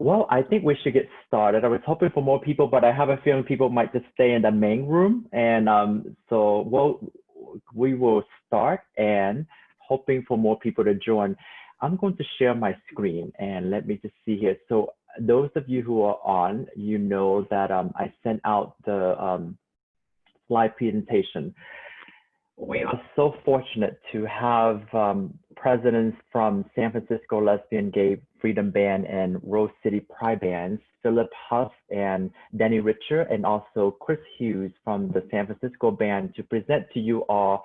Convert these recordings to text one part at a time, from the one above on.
Well, I think we should get started. I was hoping for more people, but I have a feeling people might just stay in the main room. And we will start and hoping for more people to join. I'm going to share my screen and let me just see here. So those of you who are on, you know that I sent out the slide presentation. We are so fortunate to have presidents from San Francisco Lesbian, Gay Freedom Band and Rose City Pride Bands, Philip Huff and Danny Richer, and also Chris Hughes from the San Francisco band to present to you all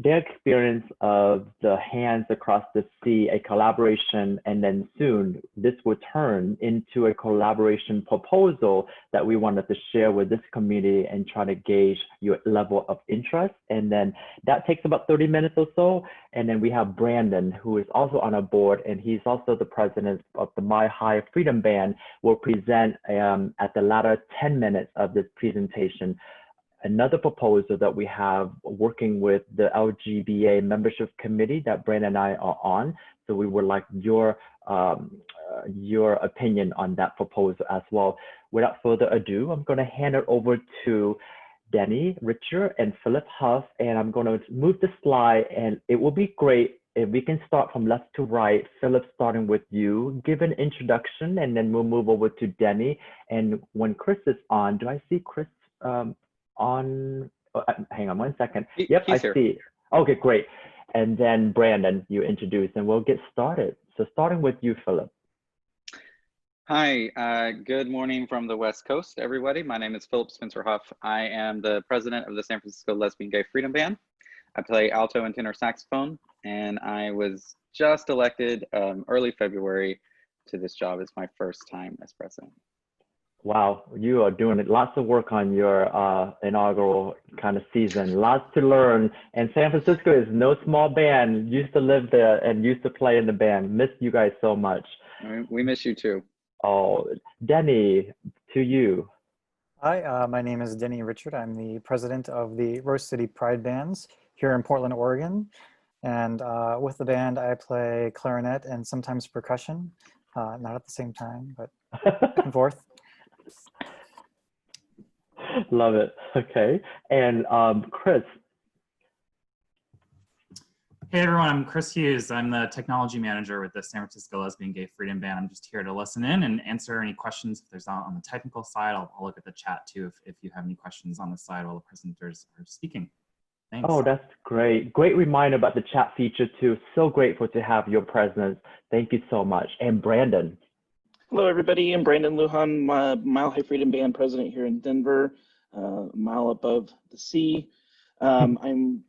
their experience of the Hands Across the Sea, a collaboration, and then soon this will turn into a collaboration proposal that we wanted to share with this community and try to gauge your level of interest. And then that takes about 30 minutes or so. And then we have Brandon, who is also on our board, and he's also the president of the My High Freedom Band, will present at the latter 10 minutes of this presentation another proposal that we have working with the LGBA membership committee that Brandon and I are on. So we would like your opinion on that proposal as well. Without further ado, I'm going to hand it over to Danny Richer and Philip Huff, and I'm going to move the slide, and it will be great if we can start from left to right. Philip, starting with you, give an introduction, and then we'll move over to Danny. And when Chris is on, do I see Chris on, hang on one second. Yep, I see. Okay, great. And then Brandon, you introduce, and we'll get started. So starting with you, Philip. Hi, good morning from the West Coast, everybody. My name is Philip Spencer Huff. I am the president of the San Francisco Lesbian Gay Freedom Band. I play alto and tenor saxophone, and I was just elected early February to this job. It's my first time as president. Wow, you are doing lots of work on your inaugural kind of season. Lots to learn. And San Francisco is no small band. Used to live there and used to play in the band. Miss you guys so much. We miss you too. Oh, Denny, to you. Hi, my name is Denny Richard. I'm the president of the Rose City Pride Bands here in Portland, Oregon. And with the band, I play clarinet and sometimes percussion. Not at the same time, but back and forth. Love it. Okay. And Chris. Hey everyone, I'm Chris Hughes. I'm the technology manager with the San Francisco Lesbian Gay Freedom Band. I'm just here to listen in and answer any questions if there's on the technical side. I'll look at the chat too if you have any questions on the side while the presenters are speaking. Thanks. Oh, that's great. Great reminder about the chat feature too. So grateful to have your presence. Thank you so much. And Brandon. Hello, everybody. I'm Brandon Lujan, Mile High Freedom Band president here in Denver, a mile above the sea. I'm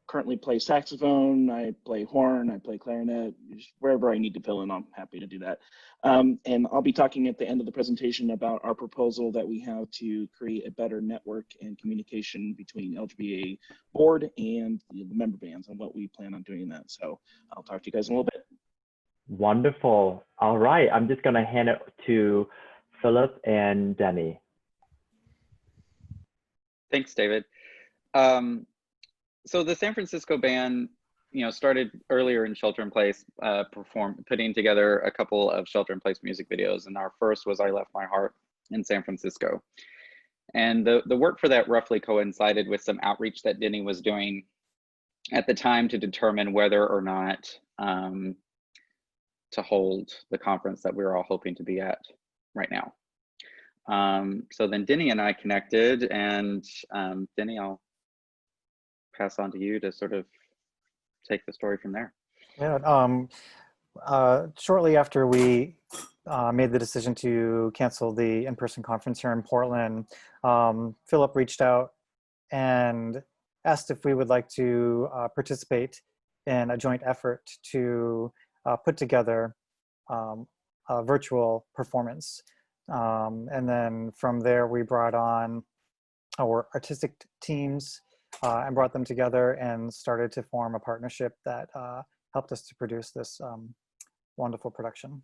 currently play saxophone, I play horn, I play clarinet, just wherever I need to fill in, I'm happy to do that. And I'll be talking at the end of the presentation about our proposal that we have to create a better network and communication between LGBA board and the member bands and what we plan on doing that. So I'll talk to you guys in a little bit. Wonderful. All right, I'm just gonna hand it to Philip and Denny. Thanks, David. So the San Francisco band, started earlier in shelter-in-place, putting together a couple of shelter-in-place music videos, and our first was "I Left My Heart" in San Francisco. And the work for that roughly coincided with some outreach that Denny was doing at the time to determine whether or not to hold the conference that we're all hoping to be at right now. So then Denny and I connected, and Denny, I'll pass on to you to sort of take the story from there. Yeah, shortly after we made the decision to cancel the in-person conference here in Portland, Philip reached out and asked if we would like to participate in a joint effort to put together a virtual performance. And then from there, we brought on our artistic teams and brought them together and started to form a partnership that helped us to produce this wonderful production.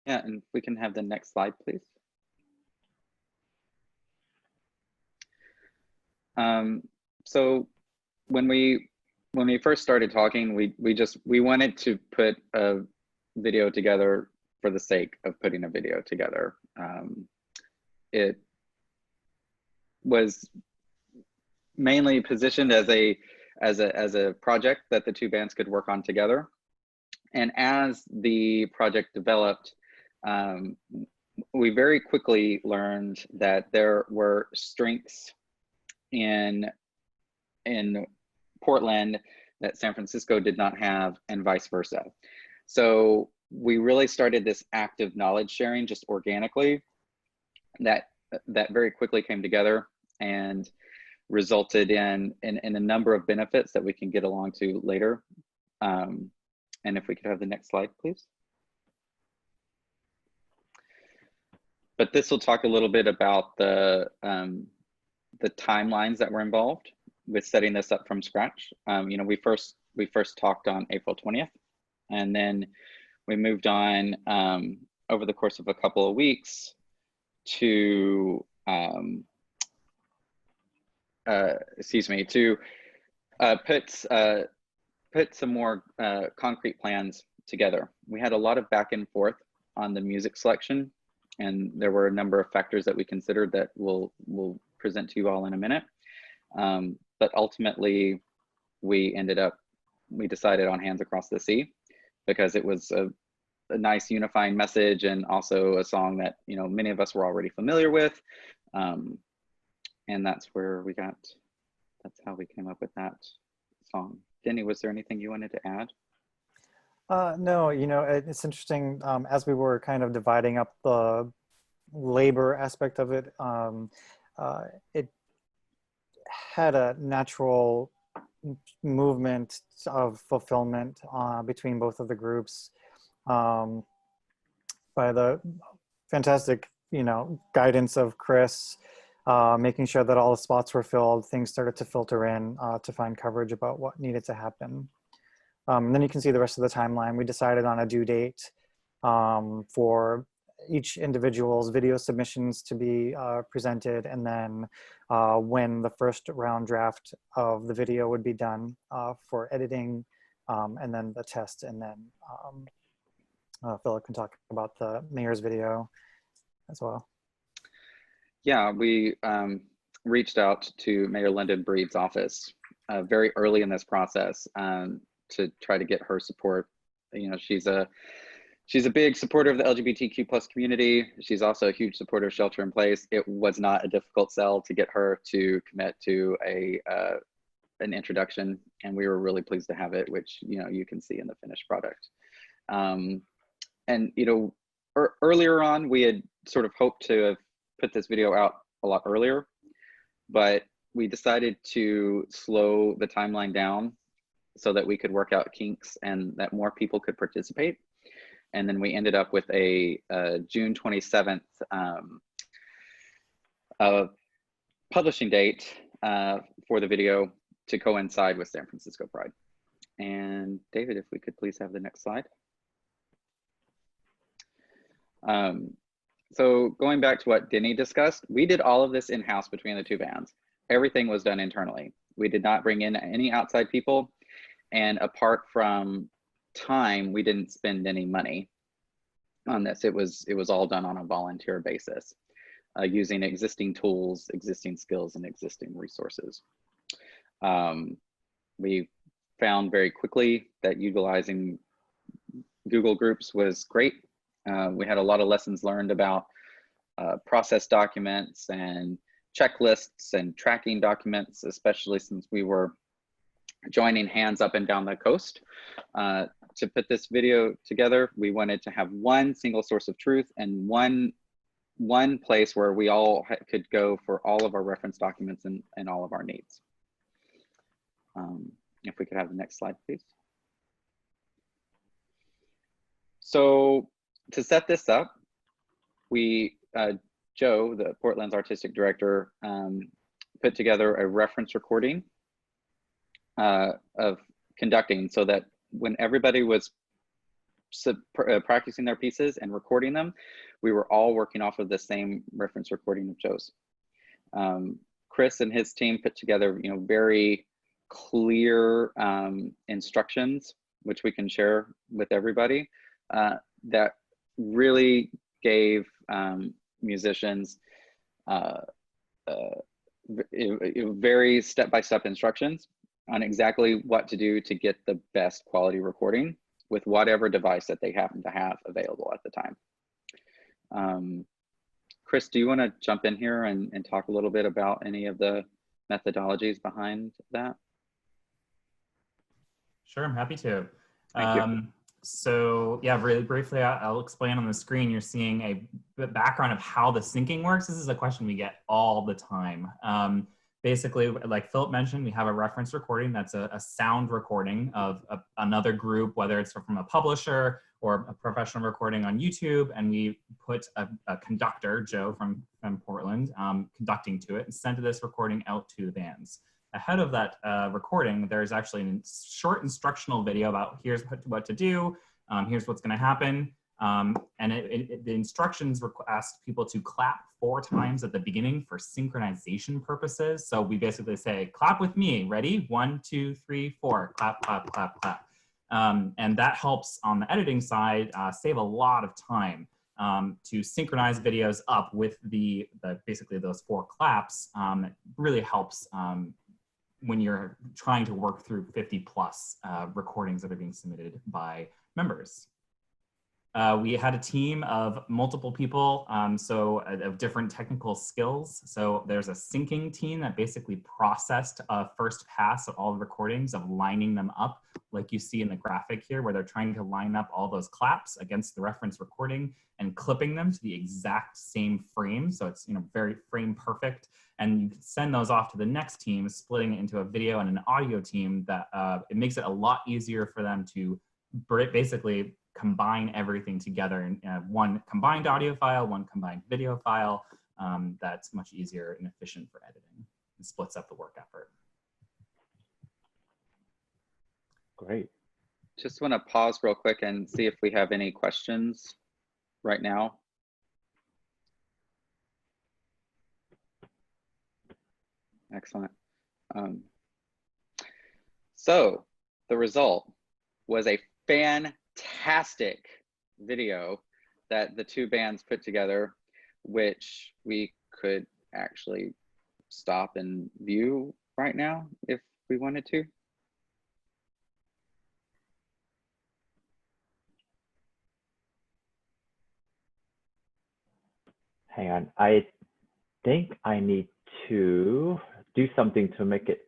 Yeah, and we can have the next slide, please. So when we first started talking, we wanted to put video together for the sake of putting a video together. It was mainly positioned as a project that the two bands could work on together. And as the project developed, we very quickly learned that there were strengths in Portland that San Francisco did not have, and vice versa. So we really started this active knowledge sharing just organically that very quickly came together and resulted in a number of benefits that we can get along to later. And if we could have the next slide, please. But this will talk a little bit about the timelines that were involved with setting this up from scratch. You know, we first talked on April 20th, and then we moved on over the course of a couple of weeks to put some more concrete plans together. We had a lot of back and forth on the music selection, and there were a number of factors that we considered that we'll present to you all in a minute. But ultimately, we decided on Hands Across the Sea because it was a nice unifying message, and also a song that, you know, many of us were already familiar with. And that's how we came up with that song. Denny, was there anything you wanted to add? No, you know, it's interesting, as we were kind of dividing up the labor aspect of it, it had a natural movement of fulfillment between both of the groups, by the fantastic, you know, guidance of Chris, making sure that all the spots were filled. Things started to filter in to find coverage about what needed to happen. And then you can see the rest of the timeline. We decided on a due date for each individual's video submissions to be presented, and then when the first round draft of the video would be done for editing, and then the test, and then Philip can talk about the mayor's video as well. Yeah, we reached out to Mayor Lyndon Breed's office very early in this process to try to get her support. You know, she's a big supporter of the LGBTQ+ community. She's also a huge supporter of shelter in place. It was not a difficult sell to get her to commit to an introduction, and we were really pleased to have it, which, you know, you can see in the finished product. And, you know, earlier on, we had sort of hoped to have put this video out a lot earlier, but we decided to slow the timeline down so that we could work out kinks and that more people could participate. And then we ended up with a June 27th publishing date for the video to coincide with San Francisco Pride. And David, if we could please have the next slide. So going back to what Denny discussed, we did all of this in-house between the two bands. Everything was done internally. We did not bring in any outside people. And apart from time, we didn't spend any money on this. It was all done on a volunteer basis, using existing tools, existing skills, and existing resources. We found very quickly that utilizing Google Groups was great. We had a lot of lessons learned about process documents and checklists and tracking documents, especially since we were joining hands up and down the coast. To put this video together, we wanted to have one single source of truth and one place where we all could go for all of our reference documents and all of our needs. If we could have the next slide, please. So to set this up, Joe, the Portland's artistic director, put together a reference recording of conducting, so that when everybody was practicing their pieces and recording them, we were all working off of the same reference recording of Joe's. Chris and his team put together, you know, very clear instructions, which we can share with everybody, that really gave musicians very step-by-step instructions on exactly what to do to get the best quality recording with whatever device that they happen to have available at the time. Chris, do you want to jump in here and talk a little bit about any of the methodologies behind that? Sure, I'm happy to. Thank you. So yeah, really briefly, I'll explain on the screen. You're seeing a background of how the syncing works. This is a question we get all the time. Basically, like Philip mentioned, we have a reference recording that's a sound recording of another group, whether it's from a publisher or a professional recording on YouTube, and we put a conductor, Joe from Portland, conducting to it and send this recording out to the bands. Ahead of that recording, there's actually a short instructional video about here's what to do, here's what's gonna happen. And the instructions ask people to clap 4 times at the beginning for synchronization purposes. So we basically say, clap with me, ready? 1, 2, 3, 4, clap, clap, clap, clap. And that helps on the editing side save a lot of time to synchronize videos up with basically those 4 claps. It really helps when you're trying to work through 50 plus recordings that are being submitted by members. We had a team of multiple people, of different technical skills. So there's a syncing team that basically processed a first pass of all the recordings of lining them up, like you see in the graphic here, where they're trying to line up all those claps against the reference recording and clipping them to the exact same frame. So it's very frame perfect. And you can send those off to the next team, splitting it into a video and an audio team that it makes it a lot easier for them to basically combine everything together in one combined audio file, one combined video file. That's much easier and efficient for editing. It splits up the work effort. Great. Just want to pause real quick and see if we have any questions right now. Excellent. So the result was a fantastic video that the 2 bands put together, which we could actually stop and view right now if we wanted to. Hang on. I think I need to do something to make it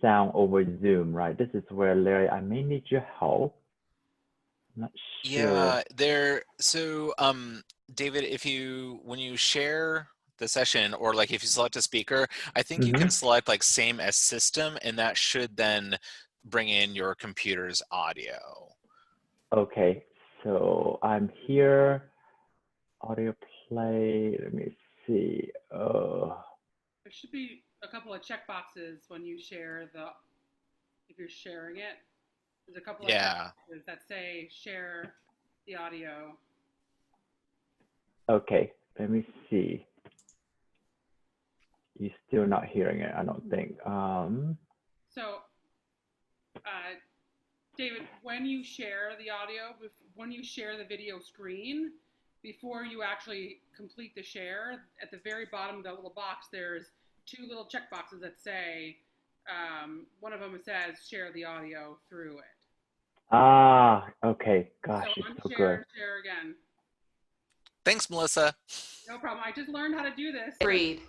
sound over Zoom, right? This is where, Larry, I may need your help. I'm not sure. Yeah, so David, when you share the session, or like if you select a speaker, I think you can select like same as system, and that should then bring in your computer's audio. Okay, so I'm here, audio play, let me see. There should be a couple of check boxes when you share if you're sharing it. There's a couple of check boxes that say share the audio. Okay, let me see. You're still not hearing it, I don't think. So, David, when you share the audio, when you share the video screen, before you actually complete the share, at the very bottom of the little box, there's 2 little check boxes that say, one of them says share the audio through it. Ah, okay, gosh, So it's so unshare good. and share again. Thanks, Melissa. No problem. I just learned how to do this. Read.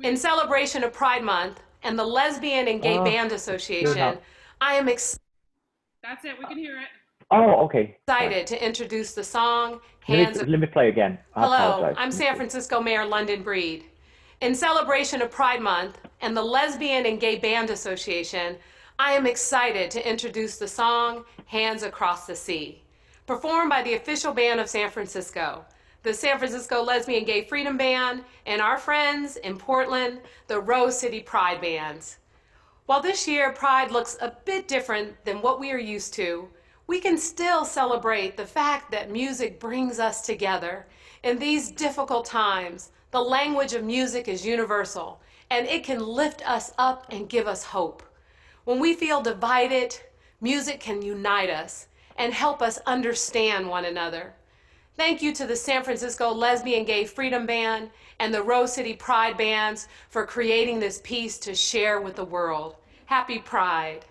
In celebration of Pride Month and the Lesbian and Gay Band Association, I am That's it. We can hear it. Oh, okay. excited to introduce the song, Let me play again. Hello, I'm San Francisco Mayor London Breed. In celebration of Pride Month and the Lesbian and Gay Band Association, I am excited to introduce the song, Hands Across the Sea, performed by the official band of San Francisco, the San Francisco Lesbian Gay Freedom Band, and our friends in Portland, the Rose City Pride Bands. While this year Pride looks a bit different than what we are used to, we can still celebrate the fact that music brings us together. In these difficult times, the language of music is universal, and it can lift us up and give us hope. When we feel divided, music can unite us, and help us understand one another. Thank you to the San Francisco Lesbian Gay Freedom Band and the Rose City Pride Bands for creating this piece to share with the world. Happy Pride.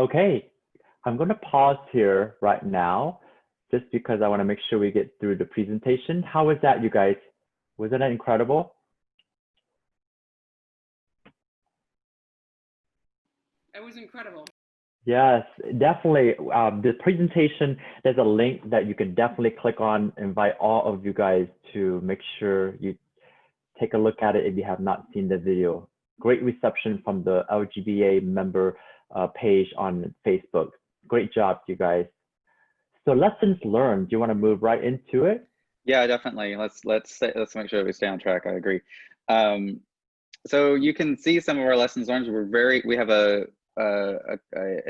Okay, I'm going to pause here right now just because I want to make sure we get through the presentation. How was that, you guys? Wasn't that incredible? It was incredible. Yes, definitely. The presentation, there's a link that you can definitely click on. Invite all of you guys to make sure you take a look at it if you have not seen the video. Great reception from the LGBA member page on Facebook. Great job, you guys. So lessons learned. Do you want to move right into it? Yeah, definitely. Let's make sure we stay on track. I agree. So you can see some of our lessons learned. We have an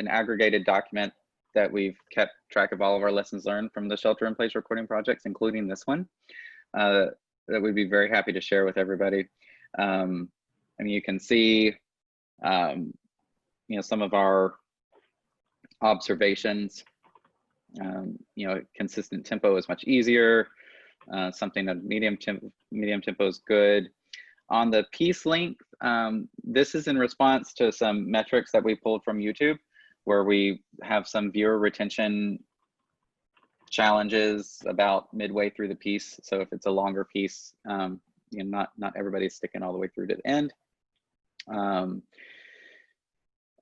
aggregated document that we've kept track of all of our lessons learned from the shelter-in-place recording projects, including this one, that we'd be very happy to share with everybody. And you can see, some of our observations. Consistent tempo is much easier. Something that medium tempo is good. On the piece length, this is in response to some metrics that we pulled from YouTube, where we have some viewer retention challenges about midway through the piece. So if it's a longer piece, not everybody's sticking all the way through to the end.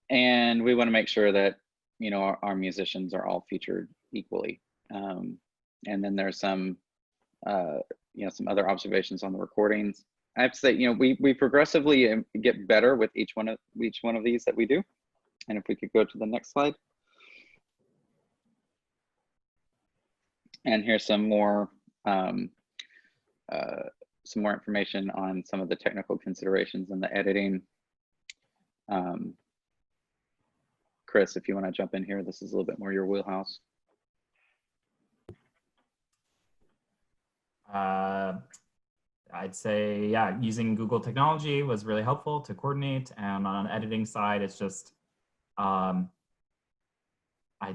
And we want to make sure that our musicians are all featured equally. And then there's some some other observations on the recordings. I have to say, we progressively get better with each one of these that we do. And if we could go to the next slide. And here's some more information on some of the technical considerations and the editing. Chris, if you want to jump in here, this is a little bit more your wheelhouse. I'd say, yeah, using Google technology was really helpful to coordinate. And on an editing side, it's just, I'd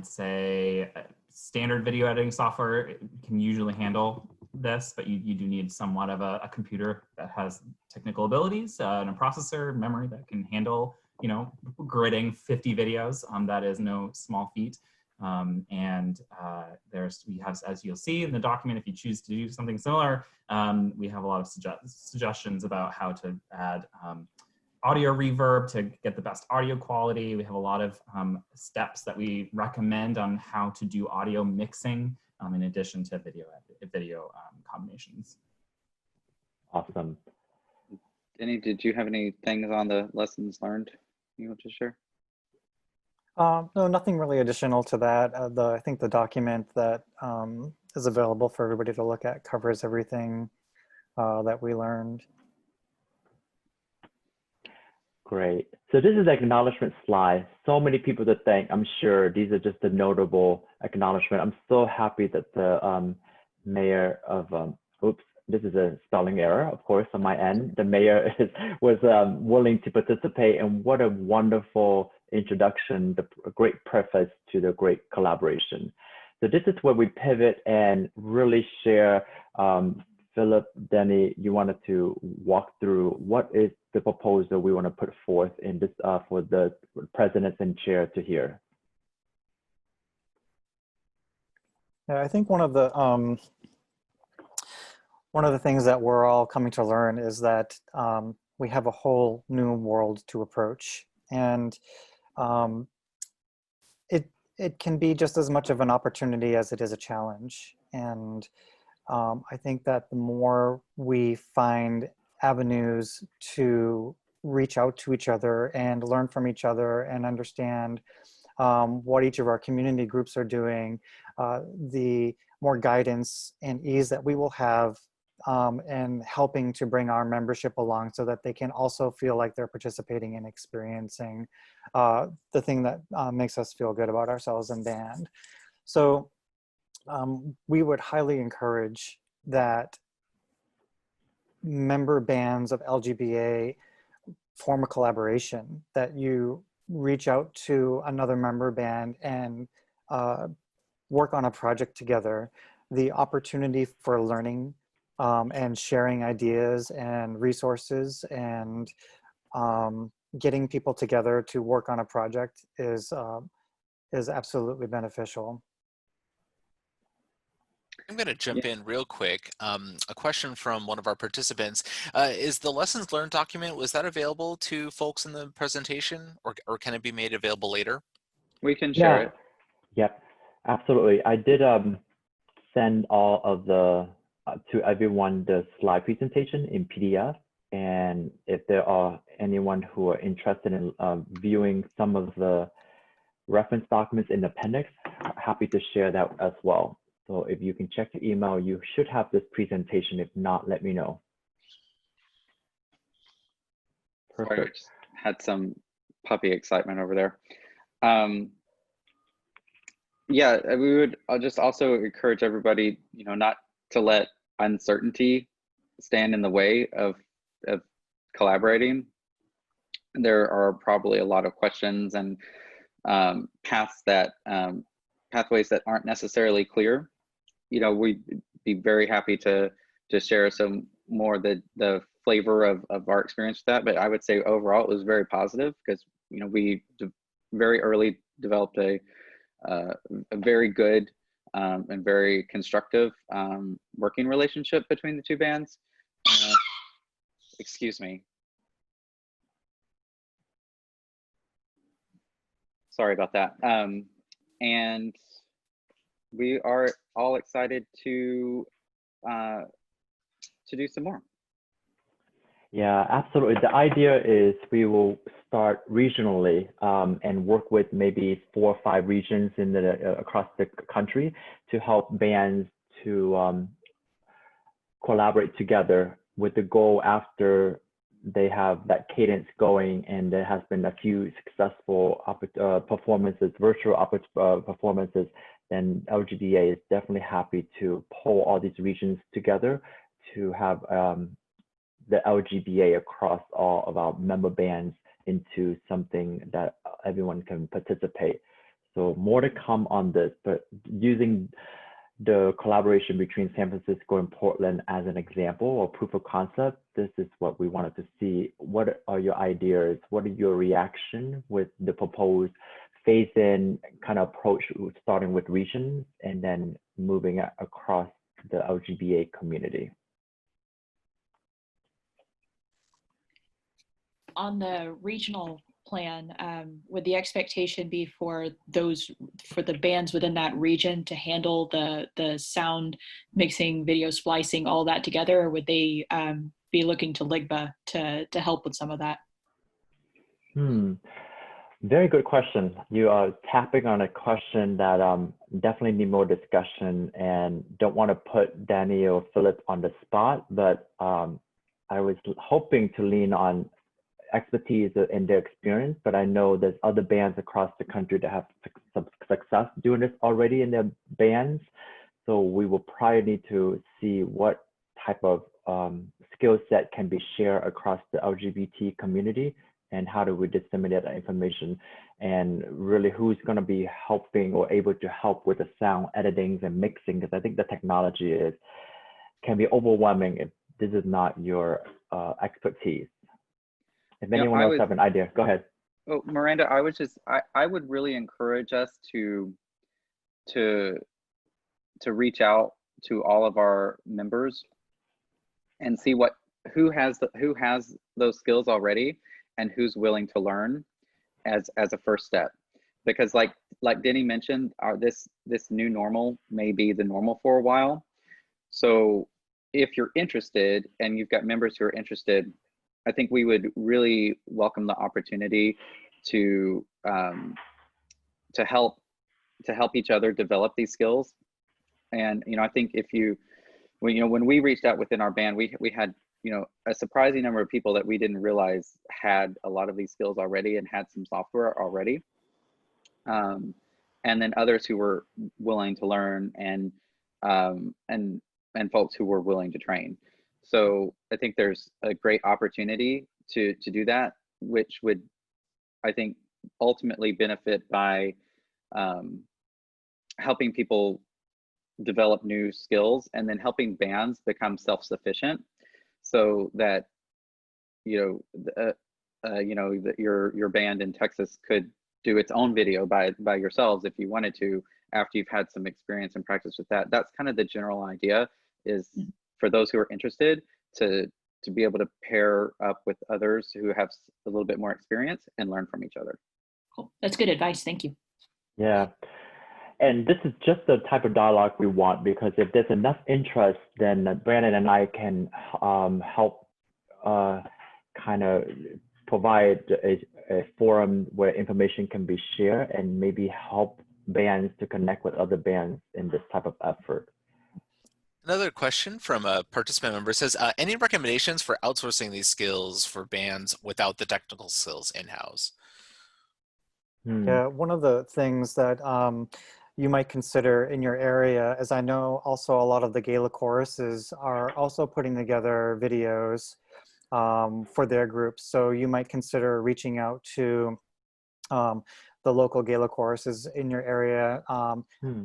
say standard video editing software can usually handle this, but you do need somewhat of a computer that has technical abilities and a processor, memory that can handle, gridding 50 videos. That is no small feat. We have, as you'll see in the document, if you choose to do something similar, we have a lot of suggestions about how to add audio reverb to get the best audio quality. We have a lot of steps that we recommend on how to do audio mixing in addition to video combinations. Awesome. Denny, did you have any things on the lessons learned you want to share? No, nothing really additional to that. I think the document that is available for everybody to look at covers everything that we learned. Great. So this is the acknowledgement slide. So many people to thank. I'm sure these are just the notable acknowledgement. I'm so happy that the mayor of, oops, this is a spelling error, of course, on my end. The mayor was willing to participate, and what a wonderful introduction, the great preface to the great collaboration. So this is where we pivot and really share. Philip, Denny, you wanted to walk through what is the proposal we want to put forth in this for the presidents and chair to hear. Yeah, I think one of the things that we're all coming to learn is that we have a whole new world to approach, and it can be just as much of an opportunity as it is a challenge. And I think that the more we find avenues to reach out to each other and learn from each other and understand what each of our community groups are doing, the more guidance and ease that we will have in helping to bring our membership along so that they can also feel like they're participating and experiencing the thing that makes us feel good about ourselves in band. So we would highly encourage that member bands of LGBA form a collaboration, that you reach out to another member band and work on a project together. The opportunity for learning and sharing ideas and resources and getting people together to work on a project is absolutely beneficial. I'm going to jump in real quick. A question from one of our participants. Is the lessons learned document, was that available to folks in the presentation, or can it be made available later? We can share it. Yep, absolutely. I did send all of the, to everyone, the slide presentation in PDF. And if there are anyone who are interested in viewing some of the reference documents in the appendix, happy to share that as well. So if you can check your email, you should have this presentation. If not, let me know. Perfect. Sorry, I just had some puppy excitement over there. Yeah, I'll just also encourage everybody, not to let uncertainty stand in the way of collaborating. There are probably a lot of questions and pathways that aren't necessarily clear. We'd be very happy to share some more the flavor of our experience with that. But I would say overall it was very positive because we very early developed a very good and very constructive working relationship between the two bands. Excuse me. Sorry about that. And we are all excited to do some more. Yeah, absolutely. The idea is we will start regionally and work with maybe 4 or 5 regions in across the country to help bands to collaborate together with the goal, after they have that cadence going and there has been a few successful performances, virtual performances, then LGBA is definitely happy to pull all these regions together to have the LGBA across all of our member bands into something that everyone can participate. So more to come on this, but using the collaboration between San Francisco and Portland as an example or proof of concept, this is what we wanted to see. What are your ideas? What are your reaction with the proposed phase-in kind of approach, starting with regions and then moving across the LGBA community? On the regional plan, would the expectation be for the bands within that region to handle the sound mixing, video splicing, all that together, or would they be looking to LGBA to help with some of that? Very good question. You are tapping on a question that definitely need more discussion, and don't want to put Danny or Philip on the spot, but I was hoping to lean on expertise in their experience, but I know there's other bands across the country that have some success doing this already in their bands. So we will probably need to see what type of skill set can be shared across the LGBT community, and how do we disseminate that information, and really who's going to be helping or able to help with the sound editing and mixing, because I think the technology can be overwhelming if this is not your expertise. If anyone else have an idea, go ahead. Oh, Miranda, I would really encourage us to reach out to all of our members and see who has those skills already and who's willing to learn as a first step. Because like Denny mentioned, this new normal may be the normal for a while. So if you're interested and you've got members who are interested, I think we would really welcome the opportunity to help each other develop these skills. And I think when we reached out within our band, we had a surprising number of people that we didn't realize had a lot of these skills already and had some software already. And then others who were willing to learn and folks who were willing to train. So I think there's a great opportunity to do that, which would, I think, ultimately benefit by helping people develop new skills and then helping bands become self-sufficient, so that your band in Texas could do its own video by yourselves if you wanted to, after you've had some experience and practice with that. That's kind of the general idea, is for those who are interested to be able to pair up with others who have a little bit more experience and learn from each other. Cool. That's good advice. Thank you. Yeah. And this is just the type of dialogue we want, because if there's enough interest, then Brandon and I can help kind of provide a forum where information can be shared and maybe help bands to connect with other bands in this type of effort. Another question from a participant member says, any recommendations for outsourcing these skills for bands without the technical skills in-house? Yeah, one of the things that you might consider in your area, as I know also a lot of the gala choruses are also putting together videos for their groups. So you might consider reaching out to the local gala choruses in your area.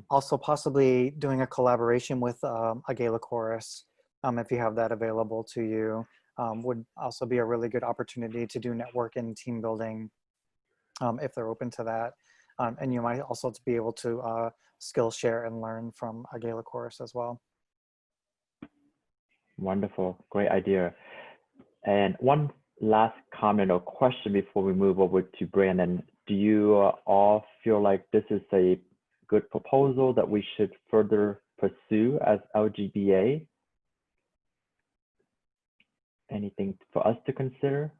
Also possibly doing a collaboration with a gala chorus, if you have that available to you, would also be a really good opportunity to do network and team building if they're open to that. And you might also be able to skill share and learn from a gala chorus as well. Wonderful, great idea. And one last comment or question before we move over to Brandon. Do you all feel like this is a good proposal that we should further pursue as LGBA? Anything for us to consider?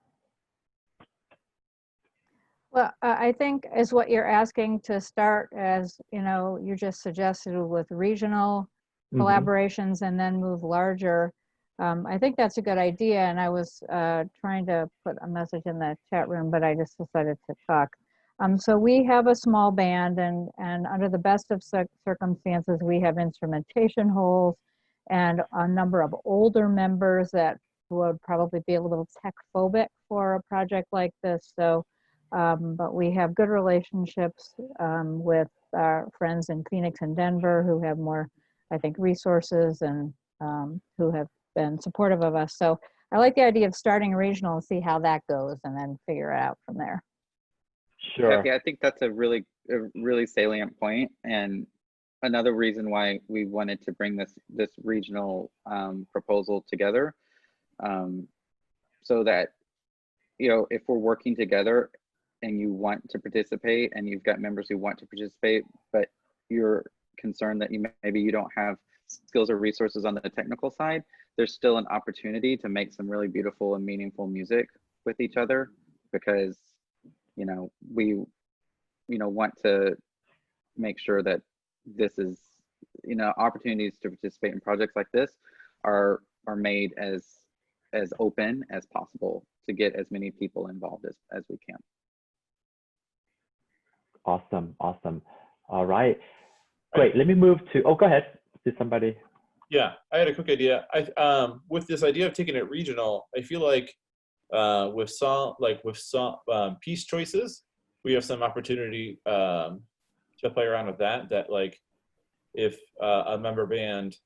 Well, I think as what you're asking to start, as you just suggested, with regional collaborations and then move larger. I think that's a good idea. And I was trying to put a message in the chat room, but I just decided to talk. So we have a small band, and under the best of circumstances, we have instrumentation holes and a number of older members that would probably be a little tech phobic for a project like this. So, but we have good relationships with our friends in Phoenix and Denver who have more, I think, resources and who have been supportive of us. So I like the idea of starting regional and see how that goes and then figure it out from there. Sure. Yeah, I think that's a really salient point, and another reason why we wanted to bring this regional proposal together, so that if we're working together and you want to participate and you've got members who want to participate, but you're concerned that maybe you don't have skills or resources on the technical side, there's still an opportunity to make some really beautiful and meaningful music with each other, because we want to make sure that this is opportunities to participate in projects like this are made as open as possible to get as many people involved as we can. Awesome. All right, great. Let me move to, go ahead. Did somebody? Yeah, I had a quick idea. With this idea of taking it regional, I feel like with some piece choices, we have some opportunity to play around with that. That like, if a member band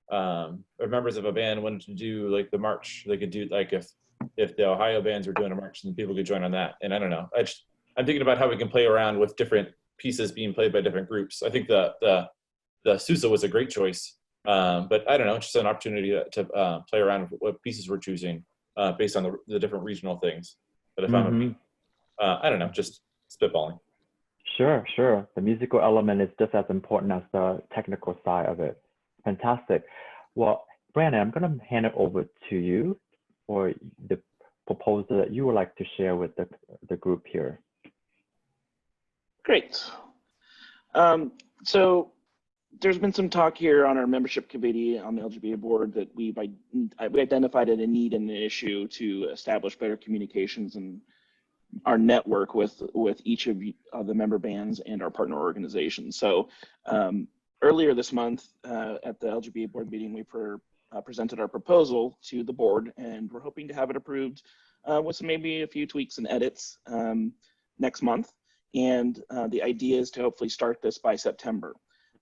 or members of a band wanted to do like the march, they could do like if the Ohio bands were doing a march, then people could join on that. And I don't know, I'm thinking about how we can play around with different pieces being played by different groups. I think the the Sousa was a great choice. But I don't know, it's just an opportunity to play around with what pieces we're choosing based on the different regional things that I found. I don't know, just spitballing. Sure, sure. The musical element is just as important as the technical side of it. Fantastic. Well, Brandon, I'm going to hand it over to you for the proposal that you would like to share with the group here. Great. So there's been some talk here on our membership committee on the LGBA board that we identified a need and an issue to establish better communications and our network with each of the member bands and our partner organizations. So earlier this month at the LGBA board meeting, we presented our proposal to the board, and we're hoping to have it approved with maybe a few tweaks and edits next month. And the idea is to hopefully start this by September.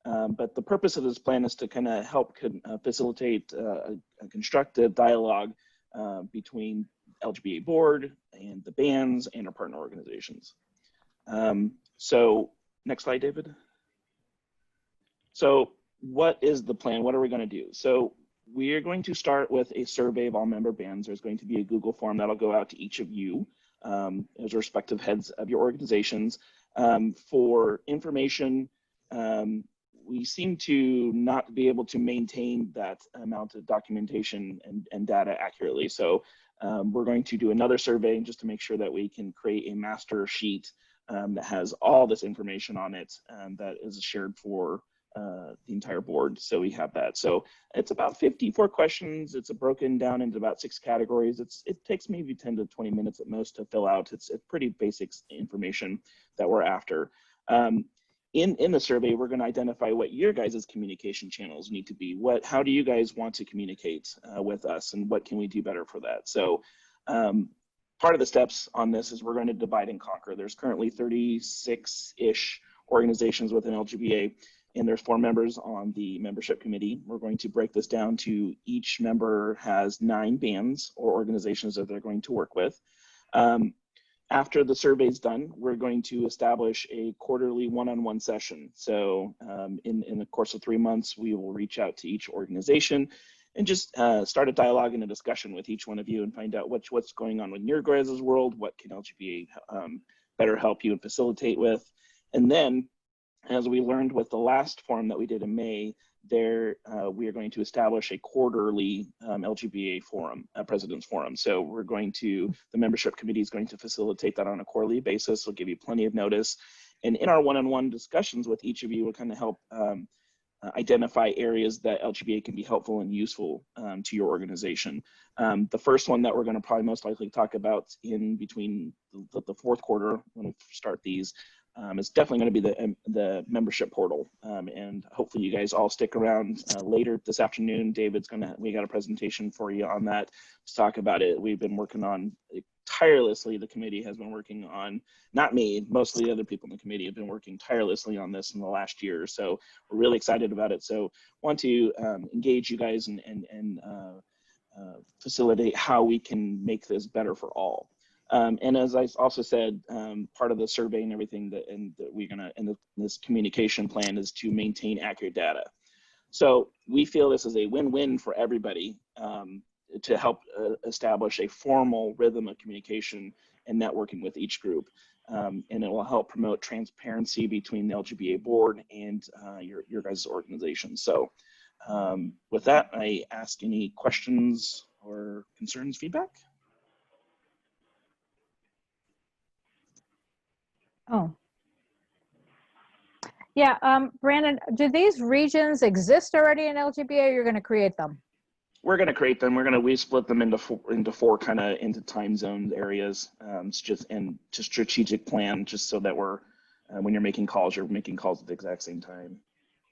But the purpose of this plan is to kind of help facilitate a constructive dialogue between LGBA board and the bands and our partner organizations. So next slide, David. So what is the plan? What are we going to do? So we are going to start with a survey of all member bands. There's going to be a Google form that'll go out to each of you as respective heads of your organizations for information. We seem to not be able to maintain that amount of documentation and data accurately. So we're going to do another survey just to make sure that we can create a master sheet that has all this information on it that is shared for the entire board. So we have that. So it's about 54 questions. It's broken down into about 6 categories. It takes maybe 10 to 20 minutes at most to fill out. It's pretty basic information that we're after. In the survey, we're going to identify what your guys' communication channels need to be. How do you guys want to communicate with us, and what can we do better for that? So part of the steps on this is we're going to divide and conquer. There's currently 36-ish organizations within LGBA, and there's 4 members on the membership committee. We're going to break this down to each member has 9 bands or organizations that they're going to work with. After the survey's done, we're going to establish a quarterly one-on-one session. So in the course of 3 months, we will reach out to each organization and just start a dialogue and a discussion with each one of you and find out what's going on in your guys' world, what can LGBA better help you and facilitate with. And then, as we learned with the last forum that we did in May, we are going to establish a quarterly LGBA forum, President's Forum. So the membership committee is going to facilitate that on a quarterly basis. We'll give you plenty of notice. And in our one-on-one discussions with each of you, we'll kind of help identify areas that LGBA can be helpful and useful to your organization. The first one that we're going to probably most likely talk about in between the fourth quarter when we start these is definitely going to be the membership portal. And hopefully you guys all stick around later this afternoon. We got a presentation for you on that to talk about it. We've been working on tirelessly. The committee has been working on, not me, mostly the other people in the committee have been working tirelessly on this in the last year. So we're really excited about it. So want to engage you guys and facilitate how we can make this better for all. And as I also said, part of the survey and everything that we're gonna, and this communication plan is to maintain accurate data. So we feel this is a win-win for everybody to help establish a formal rhythm of communication and networking with each group. And it will help promote transparency between the LGBA board and your guys' organization. So with that, I ask any questions or concerns, feedback. Oh. Yeah, Brandon, do these regions exist already in LGBA, or you're going to create them? We're going to create them. We split them into four kind of into time zone areas. It's just strategic plan, just so that we're when you're making calls at the exact same time.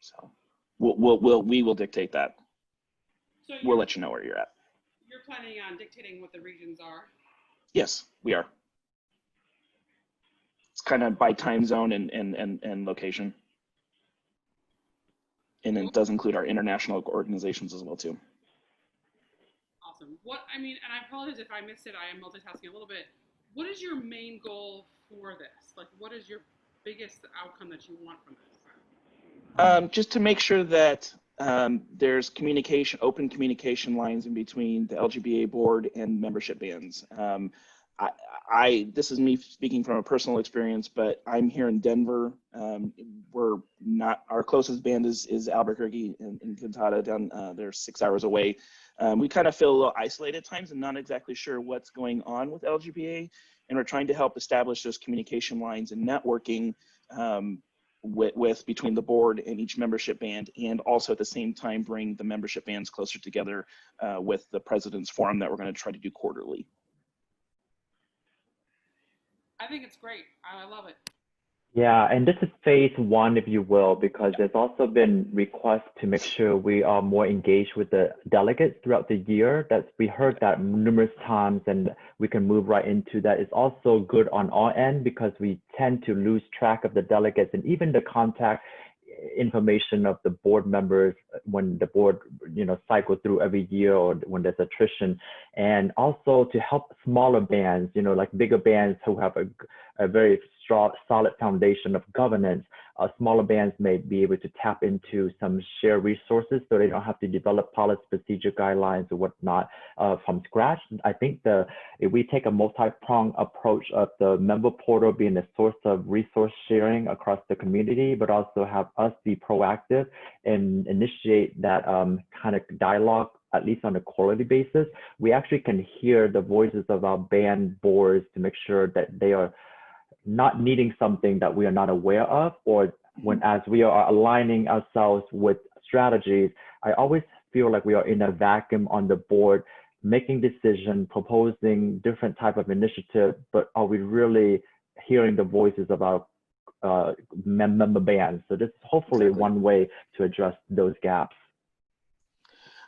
So we will dictate that. So we'll let you know where you're at. You're planning on dictating what the regions are? Yes, we are. It's kind of by time zone and location. And it does include our international organizations as well too. Awesome. And I apologize if I missed it. I am multitasking a little bit. What is your main goal for this? Like, what is your biggest outcome that you want from this? Just to make sure that there's communication, open communication lines in between the LGBA board and membership bands. This is me speaking from a personal experience, but I'm here in Denver. We're not, our closest band is Albuquerque in Cantata down they're 6 hours away. We kind of feel a little isolated at times and not exactly sure what's going on with LGBA. And we're trying to help establish those communication lines and networking between the board and each membership band, and also at the same time bring the membership bands closer together with the President's Forum that we're going to try to do quarterly. I think it's great. I love it. Yeah, and this is phase one, if you will, because there's also been requests to make sure we are more engaged with the delegates throughout the year. We heard that numerous times, and we can move right into that. It's also good on our end because we tend to lose track of the delegates and even the contact information of the board members when the board, cycle through every year or when there's attrition, and also to help smaller bands, like bigger bands who have a very strong, solid foundation of governance. Smaller bands may be able to tap into some shared resources so they don't have to develop policy, procedure, guidelines, or whatnot from scratch. I think if we take a multi-pronged approach of the member portal being a source of resource sharing across the community, but also have us be proactive and initiate that kind of dialogue, at least on a quality basis, we actually can hear the voices of our band boards to make sure that they are not needing something that we are not aware of, or as we are aligning ourselves with strategies, I always feel like we are in a vacuum on the board, making decisions, proposing different type of initiative, but are we really hearing the voices of our member bands? So this is hopefully one way to address those gaps.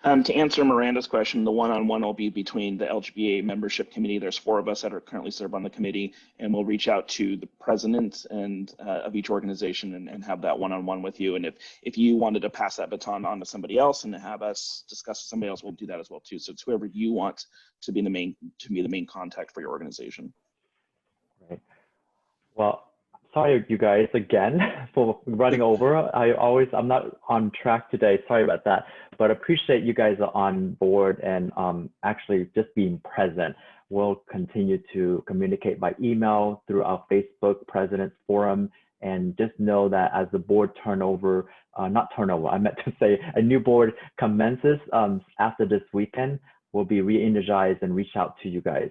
To answer Miranda's question, the one-on-one will be between the LGBA membership committee. There's 4 of us that are currently serve on the committee, and we'll reach out to the president and of each organization and have that one-on-one with you. And if you wanted to pass that baton on to somebody else and have us discuss with somebody else, we'll do that as well too. So it's whoever you want to be the main contact for your organization. Right. Well, sorry you guys again for running over. I'm not on track today. Sorry about that. But appreciate you guys are on board and actually just being present. We'll continue to communicate by email through our Facebook President's Forum, and just know that as the board turnover, not turnover, I meant to say a new board commences after this weekend, we'll be re-energized and reach out to you guys.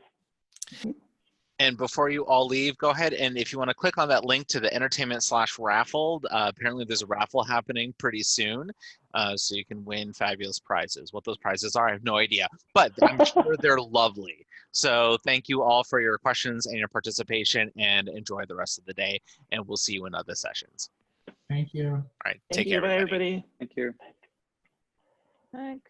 And before you all leave, go ahead and if you want to click on that link to the entertainment/raffle, apparently there's a raffle happening pretty soon, so you can win fabulous prizes. What those prizes are, I have no idea, but I'm sure they're lovely. So thank you all for your questions and your participation, and enjoy the rest of the day, and we'll see you in other sessions. Thank you. All right, Thank take care, everybody. Thank you. Thanks.